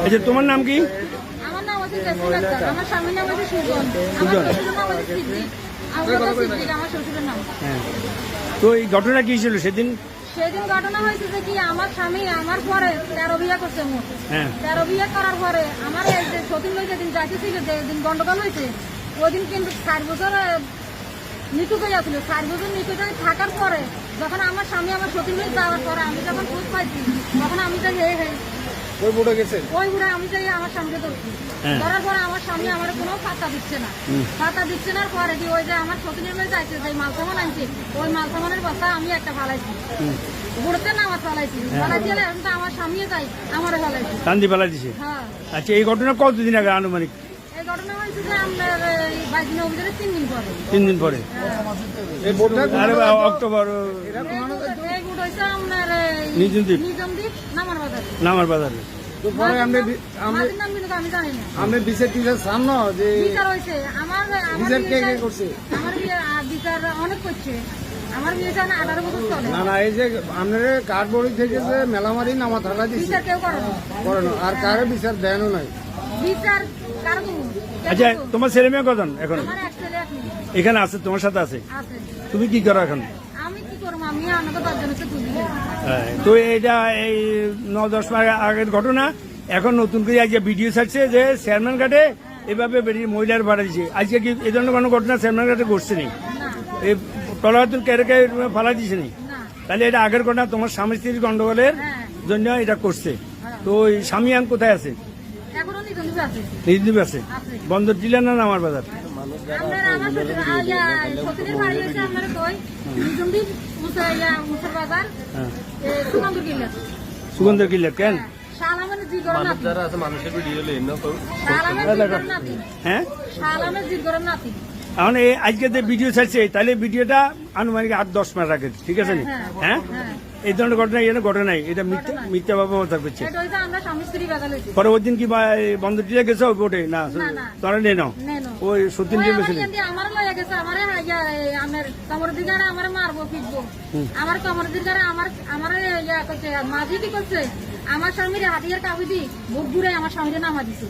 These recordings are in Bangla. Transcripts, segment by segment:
আচ্ছা, তোমার নাম কি? আমার নাম হচ্ছে জেসমিন আক্তার, আমার স্বামীর নাম হচ্ছে সুজন, আমার শ্বশুরের নাম হচ্ছে সিদ্দিক, আমার শ্বশুরের নাম। হ্যাঁ, তো এই ঘটনা কি ছিল সেদিন? সেদিন ঘটনা হয়েছে যে কি আমার স্বামী আমার পরে 13 বিয়ে করছে মোট। হ্যাঁ, 13 বিয়ে করার পরে আমার এই যে সতীন লই যেদিন যাইতেছিল, যেদিন গন্ডগোল হয়েছে ওই দিন কিন্তু 4 বছর নিখোঁজ হয়ে যাচ্ছিল। 4 বছর নিখোঁজ হয়ে থাকার পরে যখন আমার স্বামী আমার সতীন লই যাওয়ার পরে আমি যখন খোঁজ পাইছি তখন আমি যাই ওই বুড়ো গেছে, ওই বুড়া আমি যাই আমার স্বামীকে ধরছি। ধরার পরে আমার স্বামী আমার কোনো পাত্তা দিচ্ছে না। পাত্তা দিচ্ছে না পরে কি ওই যে আমার সতীনের মেয়ে যাইছে যে মাল সামান আনছে, ওই মাল সামানের বস্তা আমি একটা ফালাইছি, বুড়তে না আমার ফালাইছি, ফালাইছি এখন তো আমার স্বামীও যাই আমারও ফালাইছি, কান্দি পালা দিছে। হ্যাঁ, আচ্ছা, এই ঘটনা কতদিন আগে আনুমানিক? এই ঘটনা হয়েছে যে আমরা 22 দিনের অভিযানে 3 দিন পরে। 3 দিন পরে? এই বোটটা আরে অক্টোবর। এই বুট হয়েছে আপনার নিজমদ্বীপ নামার বাজার। নামার বাজারে। তো পরে মাঝির নাম কিন্তু আমি জানি না। আপনি বিচার টিচার সামনে যে বিচার হয়েছে আমার বিচার কে কে করছে? আমার বিয়ে বিচার অনেক করছে। আমার বিয়ে জানা 18 বছর চলে। না না, এই যে আপনার কাঠবড়ি থেকে যে মেলামারি নামা থাকা দিচ্ছে বিচার কেউ করে না। করে না, আর কারে বিচার দেনও নাই। বিচার কারো দেবো? আচ্ছা, তোমার ছেলে মেয়ে কজন এখন? আমার এক ছেলে এক মেয়ে এখানে আছে, তোমার সাথে আছে? আছে। তুমি কি করো এখন? আমি কি করবো? আমি আমাকে 10 জনকে তুলি। হ্যাঁ, তো এটা এই 9-10 মাস আগের ঘটনা। এখন নতুন করে আজকে ভিডিও ছাড়ছে যে চেয়ারম্যান ঘাটে এভাবে মহিলার ভাড়া দিচ্ছে। আজকে কি এই ধরনের কোনো ঘটনা চেয়ারম্যান ঘাটে ঘটছে নি? না এই টলাতুল কেড়ে ফালা দিছে নি? না। তাহলে এটা আগের ঘটনা, তোমার স্বামী স্ত্রীর গন্ডগোলের হ্যাঁ, জন্য এটা করছে। তো ওই স্বামী আন কোথায় আছে? এখনো নির্বাচিত আছে। নিজদ্বীপ আছে? আছে। বন্দর জেলা না নামার বাজার? আপনার আমার সতীনের বাড়ি হয়েছে আপনার কই নিজমদ্বীপ মুসার বাজার হ্যাঁ, সুগন্ধ কিল্লা। সুগন্ধের কিল্লা কেন? শালামের জিগর নাতি। যারা আছে মানুষের ভিডিও লেন না তো শালামের জিগর নাতি। হ্যাঁ, শালামের জিগর নাতি। এখন এই আজকে যে ভিডিও ছাড়ছে তাহলে ভিডিওটা আনুমানিক 8-10 মাস আগে, ঠিক আছে নি? হ্যাঁ, হ্যাঁ, এই ধরনের ঘটনা এখানে ঘটে নাই, এটা মিথ্যা বাবা মতো করছে। এটা হইছে আমরা স্বামী স্ত্রী বাগাল হইছে। পরে ওই দিন কি বন্দর টিলা গেছে বোটে না? না। তোরা নেই নাও নেনো। ওই সত্যি ওই দিয়ে আমার বেশি ইয়ান্দি আমারে লইয়া গেছে, আমারে হাইয়া আমার কমর দিকে আমারে মারবো পিটবো। আমার কমর দিকে আমারে ইয়া করছে, মাঝি কি করছে? আমার স্বামীর হাতিয়ার কাবি দি বুক ঘুরে আমার স্বামীরে নামা দিছে।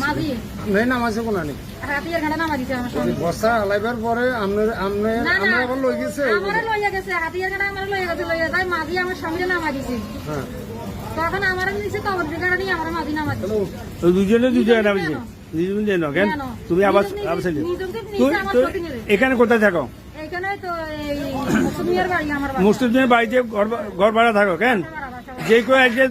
মাঝি নেই নামাজে কোনো নেই। হাতিয়ার ঘাড়ে নামা দিছে আমার স্বামী। বস্তা হালাইবার পরে আমরা আবার লই গেছে। আমারে লইয়া গেছে, হাতিয়ার ঘাড়ে আমারে লইয়া গেছে, লইয়া যাই মাঝি আমার স্বামীরে নামা দিছে। হ্যাঁ, তখন আমার নিচে কবর দিকে নিয়ে আমার মাঝি নামা দিছে। দুজনে নামিছে। নিজে কেন তুমি আবার এখানে কোথায় থাকো? এখানে তো এই মুসলিমের বাড়ি আমার বাড়ি। মুসলিমের বাড়িতে ঘর ভাড়া থাকো কেন? যে কেউ আজকে